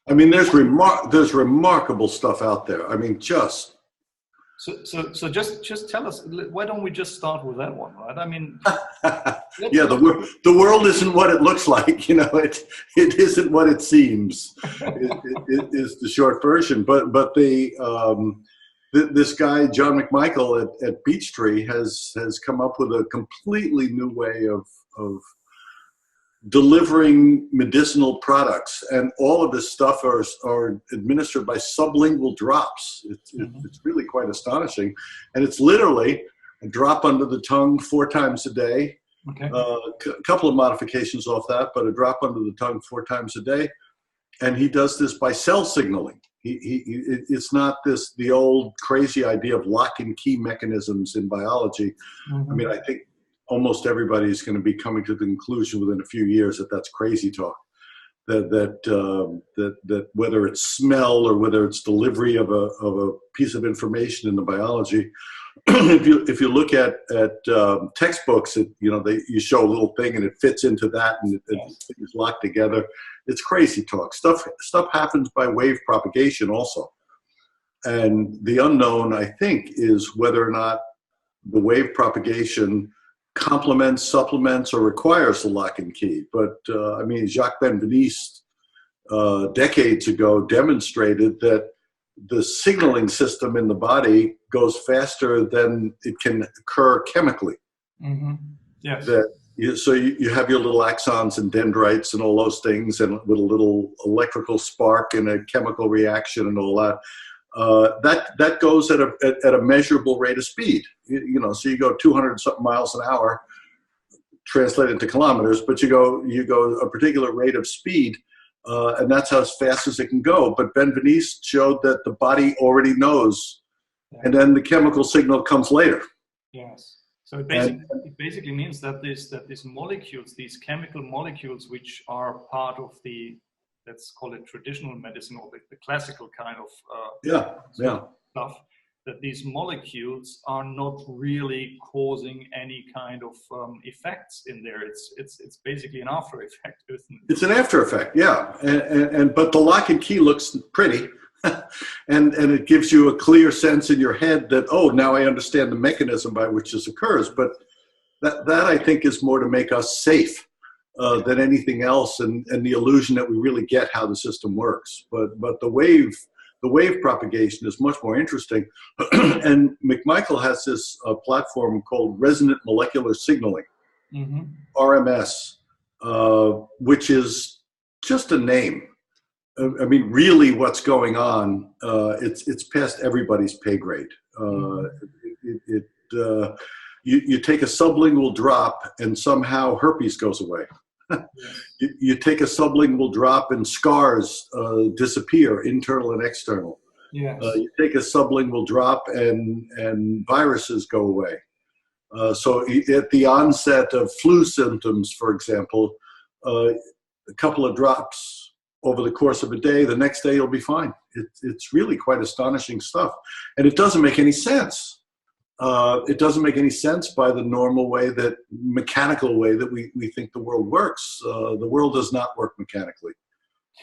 I mean, there's remarkable stuff out there. I mean, just. So just tell us, why don't we just start with that one, right? I mean, yeah, the world isn't what it looks like, you know. It isn't what it seems. It is the short version. But this guy John McMichael at Peachtree has come up with a completely new way of delivering medicinal products, and all of this stuff are administered by sublingual drops. It's really quite astonishing, and it's literally a drop under the tongue 4 times a day. Okay. A couple of modifications off that, but a drop under the tongue 4 times a day, and he does this by cell signaling. It's not the old crazy idea of lock and key mechanisms in biology. I mean, I think almost everybody is going to be coming to the conclusion within a few years that that's crazy talk. That whether it's smell or whether it's delivery of a piece of information in the biology, if you look at textbooks, you show a little thing and it fits into that and it's locked together. It's crazy talk. Stuff happens by wave propagation also, and the unknown, I think, is whether or not the wave propagation complements, supplements, or requires the lock and key. But I mean, Jacques Benveniste decades ago demonstrated that the signaling system in the body goes faster than it can occur chemically. Yes. So you have your little axons and dendrites and all those things, and with a little electrical spark and a chemical reaction and all that. That goes at a measurable rate of speed. So you go 200 something miles an hour, translated to kilometers, but you go a particular rate of speed, and that's how as fast as it can go. But Benveniste showed that the body already knows, and then the chemical signal comes later. Yes. So it basically means that these molecules, these chemical molecules, which are part of the, let's call it traditional medicine, or the classical kind of stuff, that these molecules are not really causing any kind of effects in there. It's basically an after effect, isn't it? It's an after effect, yeah. But the lock and key looks pretty, and it gives you a clear sense in your head that, oh, now I understand the mechanism by which this occurs. But that I think is more to make us safe than anything else, and the illusion that we really get how the system works. But the wave propagation is much more interesting. And McMichael has this platform called resonant molecular signaling, RMS, which is just a name. I mean, really what's going on, it's past everybody's pay grade. You take a sublingual drop and somehow herpes goes away. You take a sublingual drop and scars disappear, internal and external. Yes. You take a sublingual drop and viruses go away. So at the onset of flu symptoms, for example, a couple of drops over the course of a day, the next day you'll be fine. It's really quite astonishing stuff. And it doesn't make any sense. It doesn't make any sense by the normal way, that mechanical way that we think the world works. The world does not work mechanically.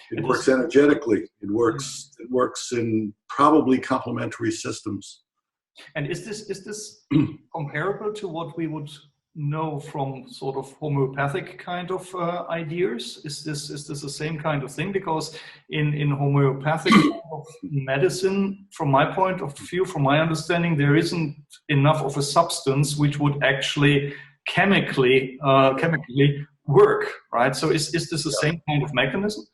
It works energetically. It works in probably complementary systems. And is this comparable to what we would know from sort of homeopathic kind of ideas? Is this the same kind of thing? Because in homeopathic medicine, from my point of view, from my understanding, there isn't enough of a substance which would actually chemically work, right? So is this the same kind of mechanism?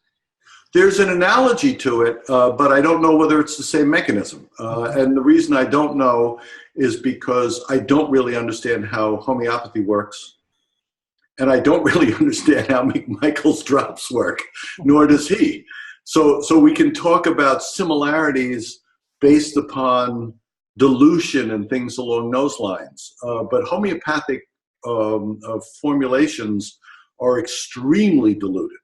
There's an analogy to it, but I don't know whether it's the same mechanism. And the reason I don't know is because I don't really understand how homeopathy works. And I don't really understand how McMichael's drops work, nor does he. So we can talk about similarities based upon dilution and things along those lines. But homeopathic formulations are extremely diluted.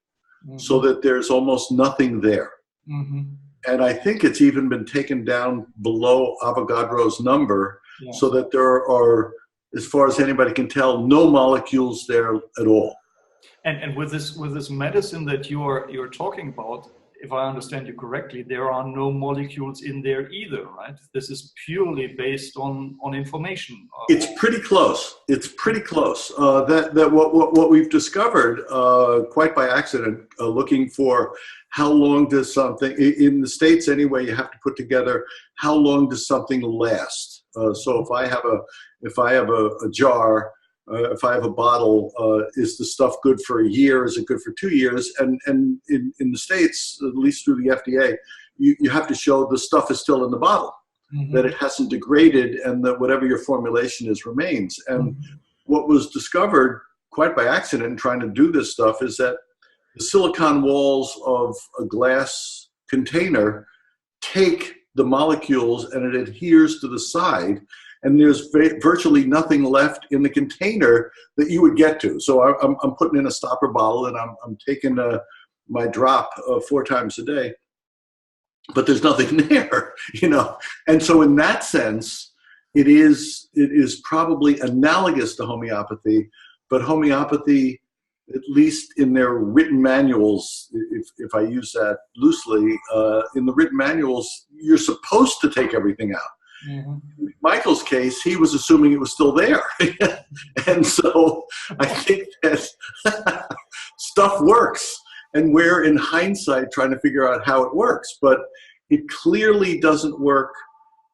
So that there's almost nothing there. And I think it's even been taken down below Avogadro's number, so that there are, as far as anybody can tell, no molecules there at all. And with this medicine that you're talking about, if I understand you correctly, there are no molecules in there either, right? This is purely based on information. It's pretty close. It's pretty close. What we've discovered, quite by accident, looking for how long does something, in the States anyway, you have to put together how long does something last. So if I have a jar, if I have a bottle, is the stuff good for a year? Is it good for 2 years? And in the States, at least through the FDA, you have to show the stuff is still in the bottle, that it hasn't degraded, and that whatever your formulation is remains. And what was discovered quite by accident in trying to do this stuff is that the silicon walls of a glass container take the molecules and it adheres to the side, and there's virtually nothing left in the container that you would get to. So I'm putting in a stopper bottle and I'm taking my drop 4 times a day, but there's nothing there, you know. And so in that sense, it is probably analogous to homeopathy, but homeopathy, at least in their written manuals, if I use that loosely, in the written manuals, you're supposed to take everything out. In Michael's case, he was assuming it was still there. And so I think that stuff works. And we're, in hindsight, trying to figure out how it works. But it clearly doesn't work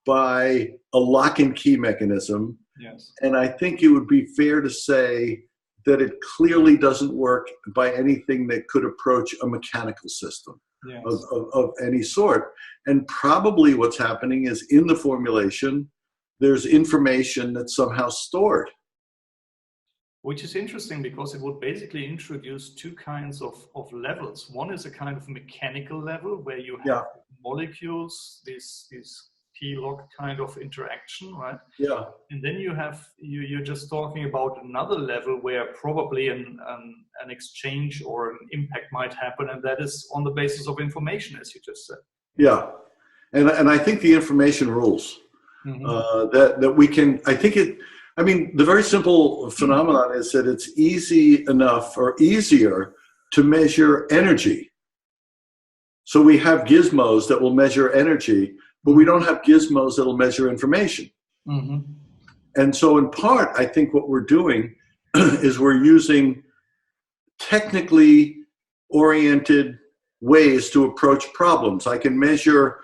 by a lock and key mechanism. Yes. And I think it would be fair to say that it clearly doesn't work by anything that could approach a mechanical system. Yes. of any sort. And probably what's happening is in the formulation, there's information that's somehow stored. Which is interesting because it would basically introduce 2 kinds of levels. One is a kind of mechanical level where you have molecules, this key-lock kind of interaction, right? Yeah. And then you're just talking about another level where probably an exchange or an impact might happen, and that is on the basis of information, as you just said. Yeah, and I think the information rules. That we can. I mean, the very simple phenomenon is that it's easy enough or easier to measure energy. So we have gizmos that will measure energy, but we don't have gizmos that will measure information. And so in part, I think what we're doing is we're using technically oriented ways to approach problems. I can measure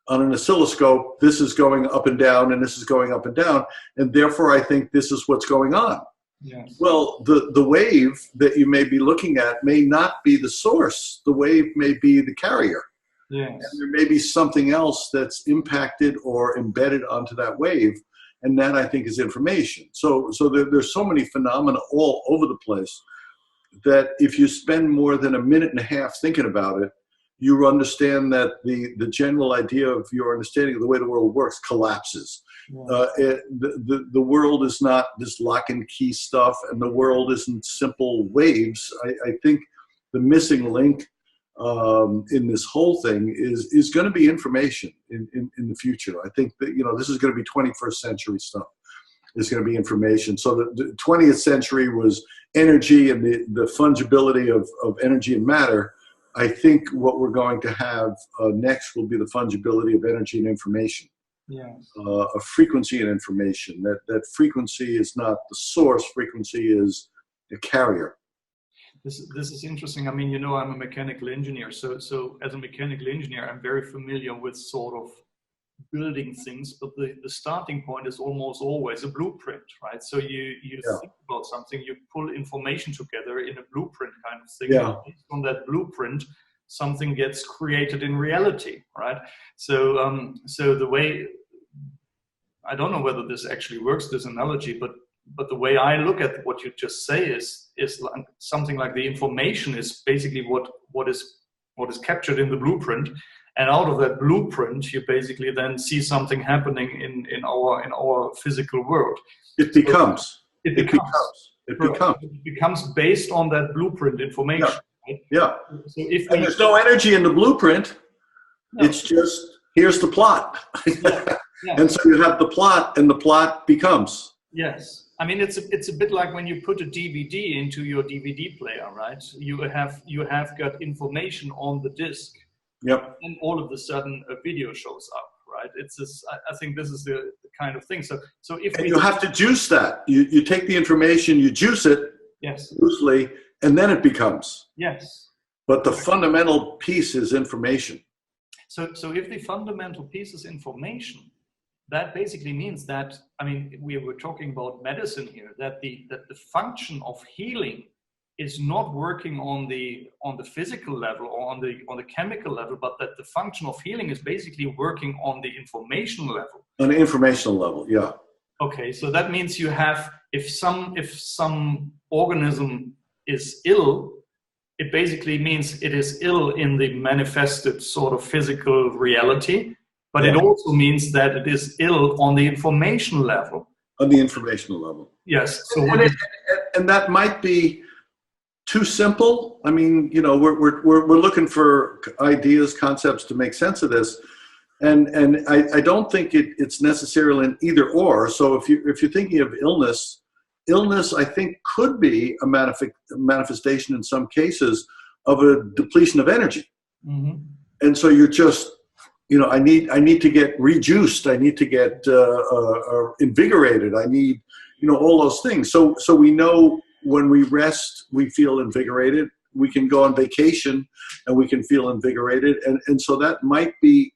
on an oscilloscope, this is going up and down, and this is going up and down, and therefore I think this is what's going on. Yes. Well, the wave that you may be looking at may not be the source. The wave may be the carrier. Yes. And there may be something else that's impacted or embedded onto that wave, and that I think is information. So there's so many phenomena all over the place that if you spend more than a minute and a half thinking about it, you understand that the general idea of your understanding of the way the world works collapses. Yeah. The world is not this lock and key stuff, and the world isn't simple waves. I think the missing link in this whole thing is going to be information in the future. I think that, you know, this is going to be 21st century stuff. It's going to be information. So the 20th century was energy and the fungibility of energy and matter. I think what we're going to have next will be the fungibility of energy and information. Yes. A frequency and information. That frequency is not the source. Frequency is a carrier. This is interesting. I mean, you know, I'm a mechanical engineer. So as a mechanical engineer, I'm very familiar with sort of building things, but the starting point is almost always a blueprint, right? So you think about something, you pull information together in a blueprint kind of thing. Yeah. And based on that blueprint, something gets created in reality, right? So the way, I don't know whether this actually works, this analogy, but the way I look at what you just say is like something like the information is basically what is captured in the blueprint. And out of that blueprint, you basically then see something happening in our physical world. It becomes based on that blueprint information. Yeah. Right? Yeah. So if there's no energy in the blueprint. No. It's just, here's the plot. Yeah. And so you have the plot, and the plot becomes. Yes. I mean, it's a bit like when you put a DVD into your DVD player, right? You have got information on the disc. Yep. And all of a sudden a video shows up, right? It's this, I think this is the kind of thing. So if and you have to juice that. You take the information, you juice it, yes, loosely, and then it becomes. yes. But the fundamental piece is information. So if the fundamental piece is information, that basically means that, I mean, we were talking about medicine here, that the function of healing is not working on the physical level or on the chemical level, but that the function of healing is basically working on the information level. On the informational level, yeah. Okay, so that means you have, if some organism is ill, it basically means it is ill in the manifested sort of physical reality, but it also means that it is ill on the information level. On the informational level. Yes. So and that might be too simple. I mean, you know, we're looking for ideas, concepts to make sense of this, and I don't think it's necessarily an either or. So if you're thinking of illness, I think could be a manifestation in some cases of a depletion of energy, and so you're just, you know, I need to get rejuiced. I need to get invigorated. I need, you know, all those things. So we know when we rest, we feel invigorated. We can go on vacation and we can feel invigorated. And so that might be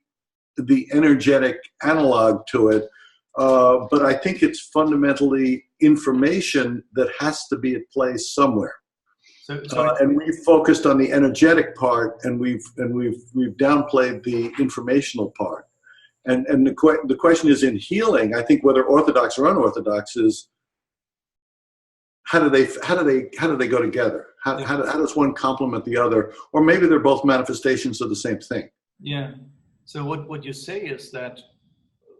the energetic analog to it. But I think it's fundamentally information that has to be at play somewhere. And we've focused on the energetic part, and we've downplayed the informational part. And the question is, in healing, I think whether orthodox or unorthodox is, how do they go together? How does one complement the other? Or maybe they're both manifestations of the same thing. Yeah. So what you say is that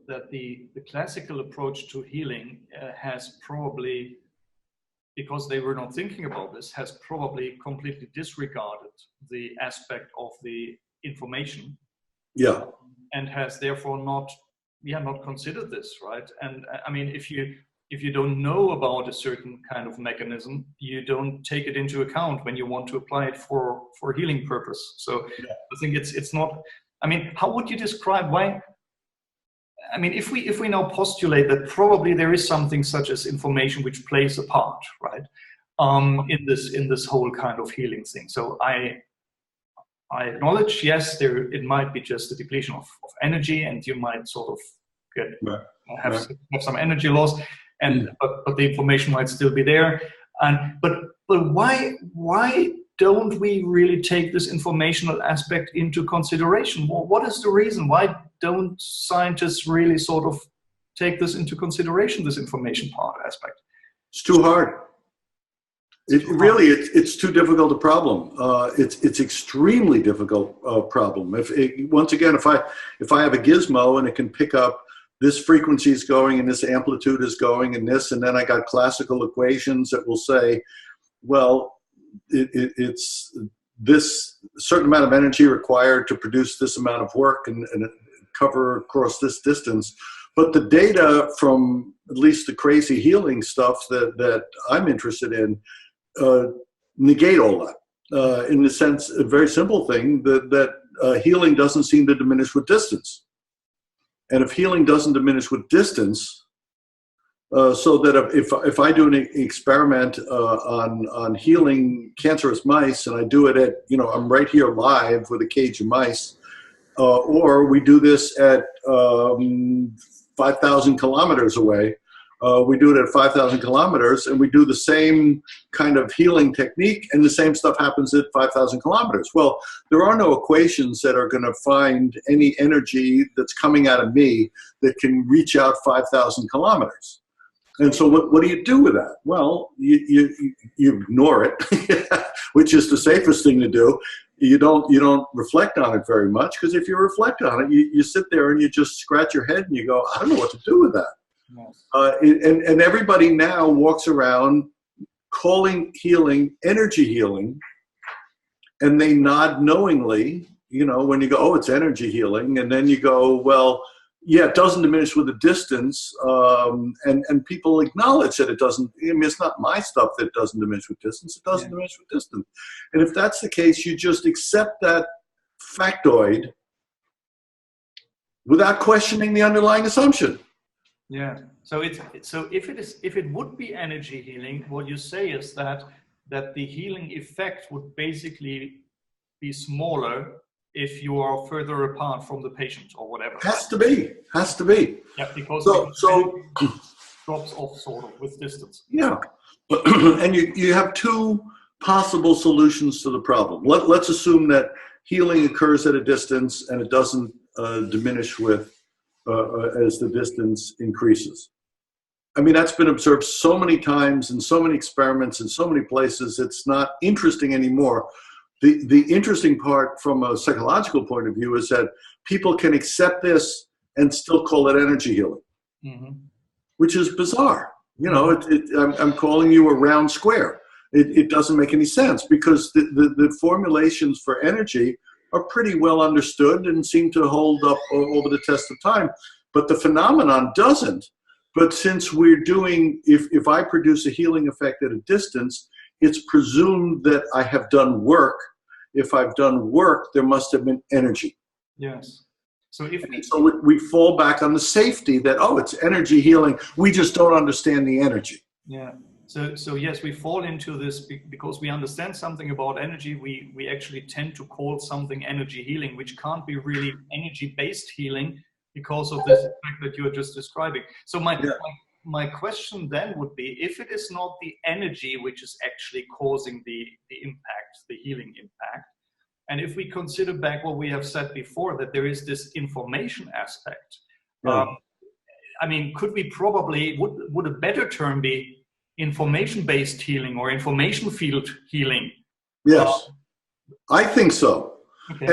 the classical approach to healing has probably, because they were not thinking about this, has probably completely disregarded the aspect of the information. Yeah. And has therefore not considered this, right? And I mean, if you don't know about a certain kind of mechanism, you don't take it into account when you want to apply it for healing purpose. So yeah. I think it's not, I mean, how would you describe why? I mean, if we now postulate that probably there is something such as information which plays a part, right, in this whole kind of healing thing. So I acknowledge, yes, it might be just a depletion of energy, and you might sort of have some energy loss, and but the information might still be there. And but why don't we really take this informational aspect into consideration? What is the reason? Why don't scientists really sort of take this into consideration, this information part aspect? It's too hard. It's too difficult a problem. It's extremely difficult problem. Once again, if I have a gizmo and it can pick up this frequency is going and this amplitude is going and this, and then I got classical equations that will say, well, it's this certain amount of energy required to produce this amount of work and cover across this distance. But the data from at least the crazy healing stuff that I'm interested in negate all that. In the sense, a very simple thing, that healing doesn't seem to diminish with distance. And if healing doesn't diminish with distance, so that if I do an experiment on healing cancerous mice, and I do it at, I'm right here live with a cage of mice, or we do this at 5,000 kilometers away, we do it at 5,000 kilometers, and we do the same kind of healing technique, and the same stuff happens at 5,000 kilometers. Well, there are no equations that are going to find any energy that's coming out of me that can reach out 5,000 kilometers. And so what do you do with that? Well, you ignore it, which is the safest thing to do. You don't reflect on it very much, because if you reflect on it, you sit there and you just scratch your head and you go, I don't know what to do with that. Yes. And everybody now walks around calling healing energy healing, and they nod knowingly, when you go, oh, it's energy healing, and then you go, well, yeah, it doesn't diminish with the distance, and people acknowledge that it doesn't. I mean, it's not my stuff that doesn't diminish with distance. It doesn't diminish with distance. And if that's the case, you just accept that factoid without questioning the underlying assumption. Yeah. So if it would be energy healing, what you say is that the healing effect would basically be smaller if you are further apart from the patient or whatever. Has to be. Yeah, because so drops off sort of with distance. Yeah, and you have two possible solutions to the problem. Let's assume that healing occurs at a distance and it doesn't diminish with as the distance increases. I mean, that's been observed so many times in so many experiments in so many places, it's not interesting anymore. The interesting part from a psychological point of view is that people can accept this and still call it energy healing, which is bizarre. You know, I'm calling you a round square. It doesn't make any sense because the formulations for energy are pretty well understood and seem to hold up over the test of time. But the phenomenon doesn't. But since we're doing, if I produce a healing effect at a distance, it's presumed that I have done work. If I've done work, there must have been energy. Yes. So we fall back on the safety that, oh, it's energy healing. We just don't understand the energy. Yeah. So yes, we fall into this because we understand something about energy. We actually tend to call something energy healing, which can't be really energy-based healing because of this effect that you are just describing. So my question then would be, if it is not the energy which is actually causing the impact, the healing impact, and if we consider back what we have said before, that there is this information aspect, I mean, could we probably, would a better term be information-based healing or information field healing? Yes, I think so. Okay.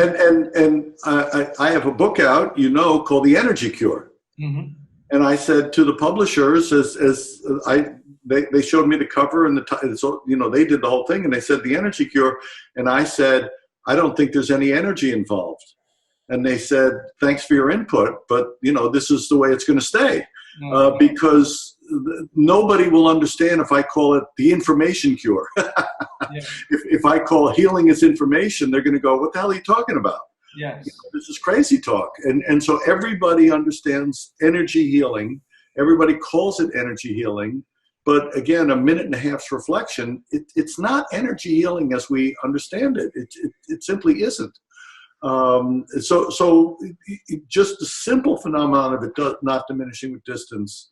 And I have a book out, called The Energy Cure. And I said to the publishers, they showed me the cover and so they did the whole thing, and they said The Energy Cure, and I said, I don't think there's any energy involved. And they said, thanks for your input, but this is the way it's going to stay, because nobody will understand if I call it the information cure. If I call healing as information, they're going to go, what the hell are you talking about? Yes. This is crazy talk. And so everybody understands energy healing. Everybody calls it energy healing. But again, a minute and a half's reflection, it's not energy healing as we understand it. It simply isn't. So just the simple phenomenon of it not diminishing with distance,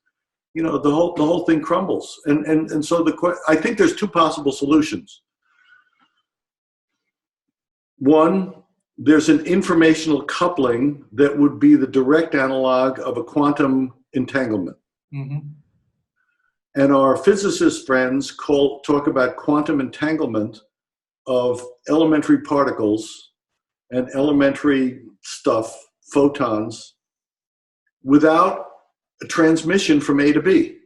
the whole thing crumbles. And so I think there's two possible solutions. One, there's an informational coupling that would be the direct analog of a quantum entanglement. And our physicist friends talk about quantum entanglement of elementary particles and elementary stuff, photons, without a transmission from A to B.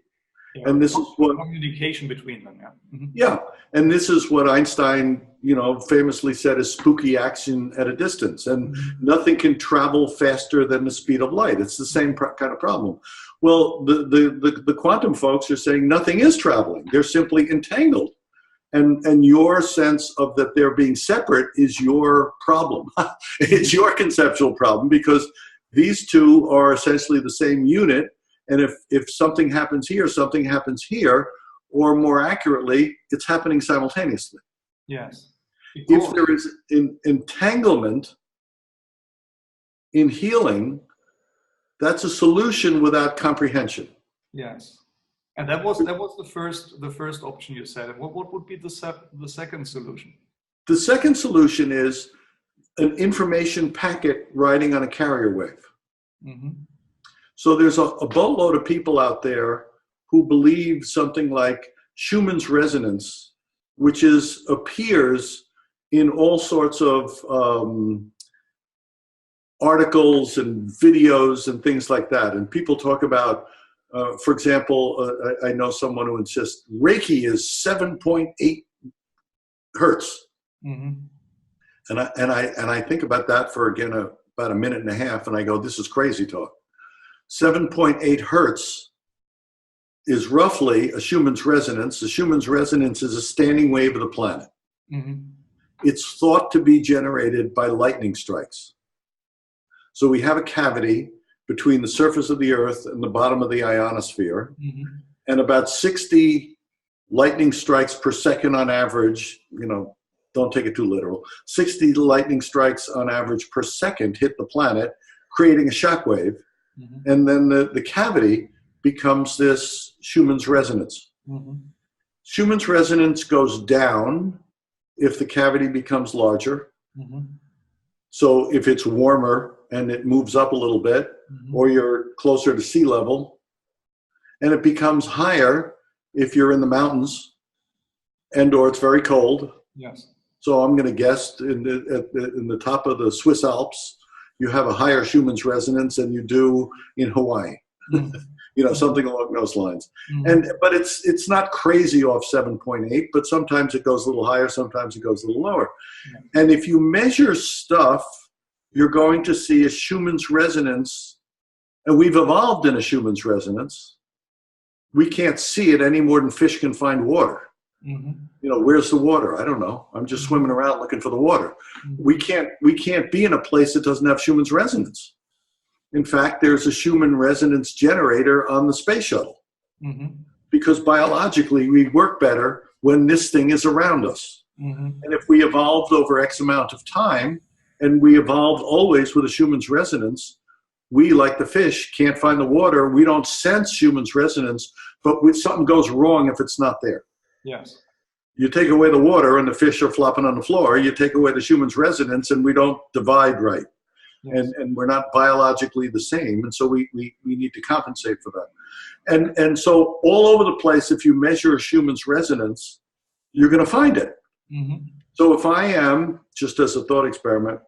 Yeah, and this is what communication between them. Yeah. Yeah, and this is what Einstein, famously said is spooky action at a distance, and nothing can travel faster than the speed of light. It's the same kind of problem. Well, the quantum folks are saying nothing is traveling; they're simply entangled, and your sense of that they're being separate is your problem. It's your conceptual problem, because these two are essentially the same unit. And if something happens here, something happens here, or more accurately, it's happening simultaneously. Yes. If there is entanglement in healing, that's a solution without comprehension. Yes. And that was the first option you said. And what would be the second solution? The second solution is an information packet riding on a carrier wave. So there's a boatload of people out there who believe something like Schumann's resonance, which appears in all sorts of articles and videos and things like that. And people talk about, for example, I know someone who insists Reiki is 7.8 hertz. And I think about that for, again, about a minute and a half, and I go, this is crazy talk. 7.8 hertz is roughly a Schumann's resonance. The Schumann's resonance is a standing wave of the planet. it's thought to be generated by lightning strikes. So we have a cavity between the surface of the Earth and the bottom of the ionosphere, and about 60 lightning strikes per second on average, don't take it too literal, 60 lightning strikes on average per second hit the planet, creating a shock wave, and then the cavity becomes this Schumann's resonance. Schumann's resonance goes down if the cavity becomes larger. So if it's warmer and it moves up a little bit, or you're closer to sea level, and it becomes higher if you're in the mountains and or it's very cold. Yes. So I'm going to guess in the top of the Swiss Alps, you have a higher Schumann's resonance than you do in Hawaii. Something along those lines. But it's not crazy off 7.8, but sometimes it goes a little higher, sometimes it goes a little lower. And if you measure stuff, you're going to see a Schumann's resonance, and we've evolved in a Schumann's resonance. We can't see it any more than fish can find water. Where's the water? I don't know. I'm just swimming around looking for the water. We can't be in a place that doesn't have Schumann's resonance. In fact, there's a Schumann resonance generator on the space shuttle, because biologically we work better when this thing is around us. And if we evolved over X amount of time, and we evolved always with a Schumann's resonance, we, like the fish, can't find the water. We don't sense Schumann's resonance, but something goes wrong if it's not there. Yes. You take away the water and the fish are flopping on the floor. You take away the Schumann's resonance and we don't divide right. Yes. And we're not biologically the same. And so we need to compensate for that. And so all over the place, if you measure Schumann's resonance, you're going to find it. So if I am, just as a thought experiment,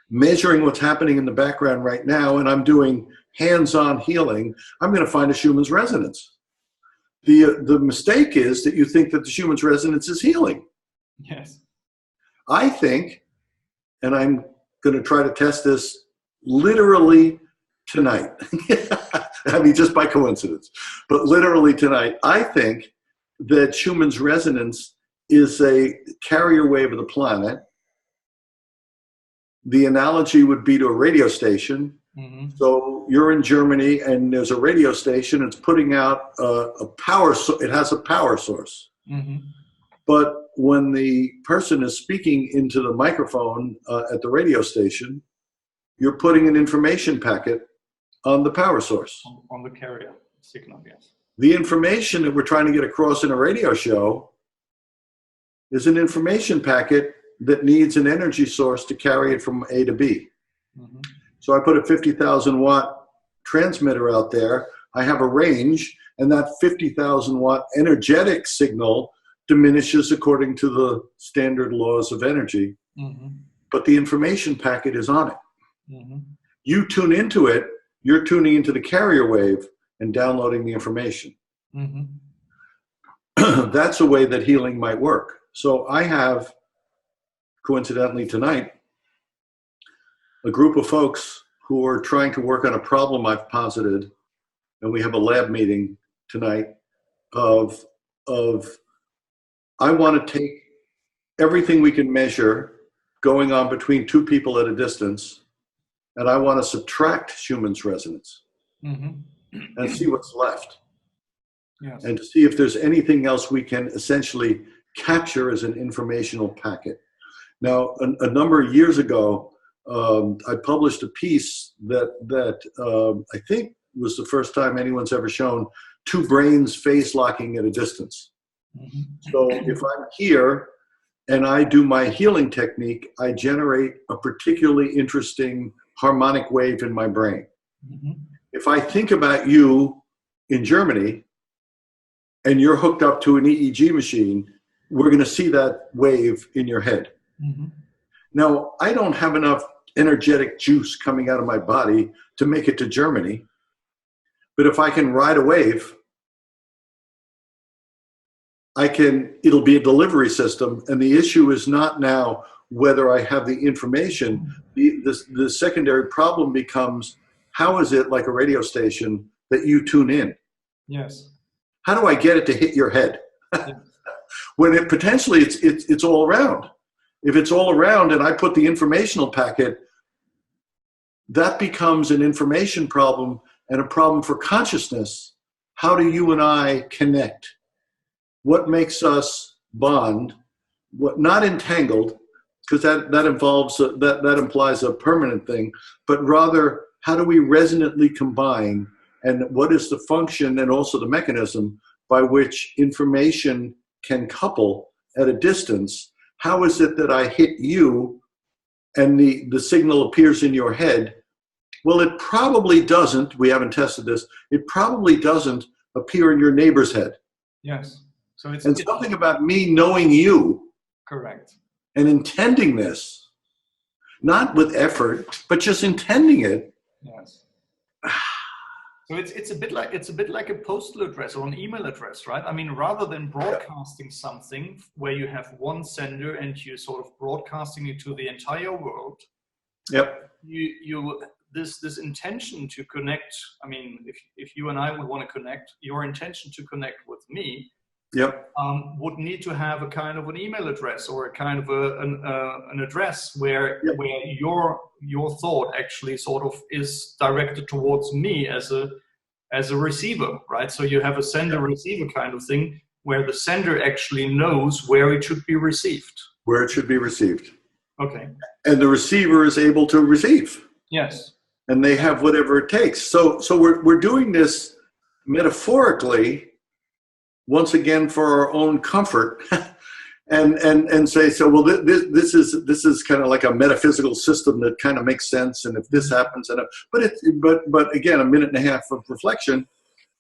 measuring what's happening in the background right now, and I'm doing hands-on healing, I'm going to find a Schumann's resonance. The mistake is that you think that the Schumann's resonance is healing. Yes. I think, and I'm going to try to test this literally tonight. I mean, just by coincidence, but literally tonight, I think that Schumann's resonance is a carrier wave of the planet. The analogy would be to a radio station. So you're in Germany and there's a radio station. It's putting out a power. It has a power source. But when the person is speaking into the microphone at the radio station, you're putting an information packet on the power source. On the carrier signal, yes. The information that we're trying to get across in a radio show is an information packet that needs an energy source to carry it from A to B. So I put a 50,000 watt transmitter out there. I have a range, and that 50,000 watt energetic signal diminishes according to the standard laws of energy. But the information packet is on it. You tune into it, you're tuning into the carrier wave and downloading the information. That's a way that healing might work. So I have, coincidentally tonight, a group of folks who are trying to work on a problem I've posited, and we have a lab meeting tonight of I want to take everything we can measure going on between two people at a distance, and I want to subtract Schumann's resonance and see what's left. Yes. And to see if there's anything else we can essentially capture as an informational packet. Now, a number of years ago, I published a piece that I think was the first time anyone's ever shown two brains phase locking at a distance. So if I'm here and I do my healing technique, I generate a particularly interesting harmonic wave in my brain. If I think about you in Germany and you're hooked up to an EEG machine, we're going to see that wave in your head. Now, I don't have enough energetic juice coming out of my body to make it to Germany, but if I can ride a wave, it'll be a delivery system, and the issue is not now whether I have the information. The secondary problem becomes, how is it, like a radio station, that you tune in? Yes. How do I get it to hit your head? When potentially it's all around. If it's all around and I put the informational packet, that becomes an information problem and a problem for consciousness. How do you and I connect? What makes us bond? What, not entangled, because that involves that implies a permanent thing, but rather how do we resonantly combine, and what is the function and also the mechanism by which information can couple at a distance? How is it that I hit you and the signal appears in your head? Well, it probably doesn't. We haven't tested this. It probably doesn't appear in your neighbor's head. Yes. So it's something about me knowing you. Correct. And intending this, not with effort, but just intending it. Yes. So it's a bit like a postal address or an email address, right? I mean, rather than broadcasting something where you have one sender and you sort of broadcasting it to the entire world. Yep. This intention to connect. I mean, if you and I would want to connect, your intention to connect with me. Yep. Would need to have a kind of an email address or a kind of an address where your thought actually sort of is directed towards me as a receiver, right? So you have a sender receiver kind of thing where the sender actually knows where it should be received. Where it should be received. Okay. And the receiver is able to receive. Yes. And they have whatever it takes. So we're doing this metaphorically, once again, for our own comfort, and say, so well, this is kind of like a metaphysical system that kind of makes sense, and if this happens, but again, a minute and a half of reflection,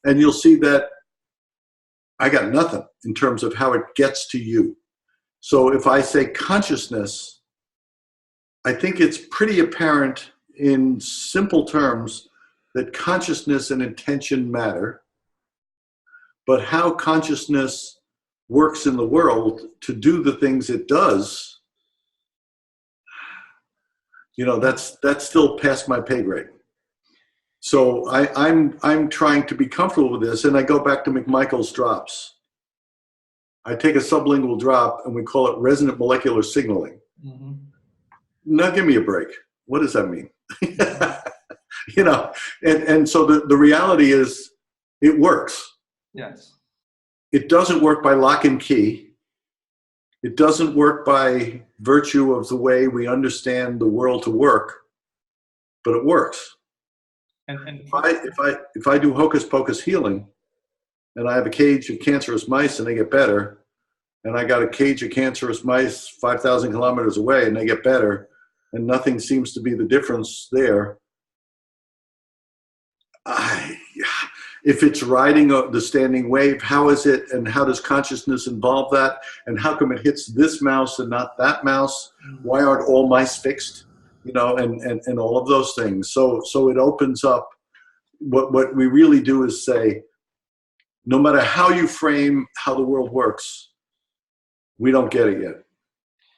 and you'll see that I got nothing in terms of how it gets to you. So if I say consciousness, I think it's pretty apparent in simple terms that consciousness and intention matter. But how consciousness works in the world to do the things it does, that's still past my pay grade. So I'm trying to be comfortable with this, and I go back to McMichael's drops. I take a sublingual drop, and we call it resonant molecular signaling. Mm-hmm. Now give me a break. What does that mean? And so the reality is it works. Yes. It doesn't work by lock and key. It doesn't work by virtue of the way we understand the world to work, but it works. And if I do hocus pocus healing, and I have a cage of cancerous mice and they get better, and I got a cage of cancerous mice 5,000 kilometers away and they get better, and nothing seems to be the difference there. If it's riding the standing wave, how is it, and how does consciousness involve that, and how come it hits this mouse and not that mouse? Why aren't all mice fixed? And all of those things. So it opens up. What we really do is say, no matter how you frame how the world works, we don't get it yet.